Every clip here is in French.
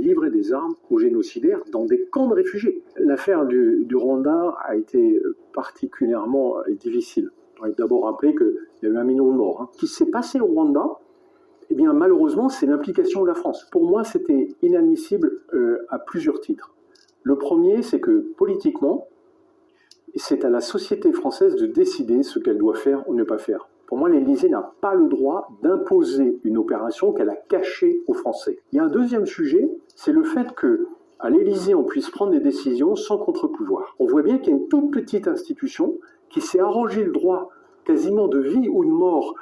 livrer des armes aux génocidaires dans des camps de réfugiés. L'affaire du Rwanda a été particulièrement difficile. On va d'abord rappeler qu'il y a eu 1 million de morts. Ce qui s'est passé au Rwanda, eh bien, malheureusement, c'est l'implication de la France. Pour moi, c'était inadmissible à plusieurs titres. Le premier, c'est que politiquement, c'est à la société française de décider ce qu'elle doit faire ou ne pas faire. Pour moi, l'Élysée n'a pas le droit d'imposer une opération qu'elle a cachée aux Français. Il y a un deuxième sujet, c'est le fait qu'à l'Élysée, on puisse prendre des décisions sans contre-pouvoir. On voit bien qu'il y a une toute petite institution qui s'est arrogé le droit quasiment de vie ou de mort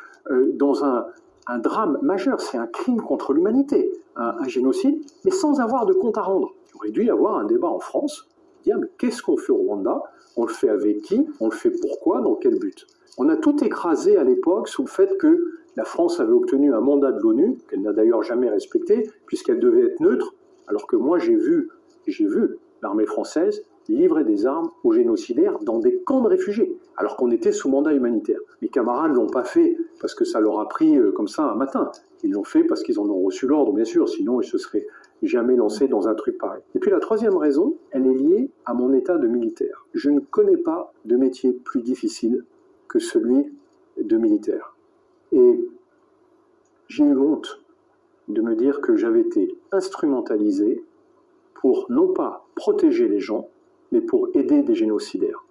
dans un drame majeur. C'est un crime contre l'humanité, un génocide, mais sans avoir de compte à rendre. Il aurait dû y avoir un débat en France, dire mais qu'est-ce qu'on fait au Rwanda? On le fait avec qui? On le fait pourquoi? Dans quel but? On a tout écrasé à l'époque sous le fait que la France avait obtenu un mandat de l'ONU, qu'elle n'a d'ailleurs jamais respecté, puisqu'elle devait être neutre, alors que moi j'ai vu l'armée française livrer des armes aux génocidaires dans des camps de réfugiés, alors qu'on était sous mandat humanitaire. Mes camarades ne l'ont pas fait parce que ça leur a pris comme ça un matin. Ils l'ont fait parce qu'ils en ont reçu l'ordre, bien sûr, sinon ils se seraient jamais lancés dans un truc pareil. Et puis la troisième raison, elle est liée à mon état de militaire. Je ne connais pas de métier plus difficile que celui de militaire. Et j'ai eu honte de me dire que j'avais été instrumentalisé pour non pas protéger les gens, mais pour aider des génocidaires.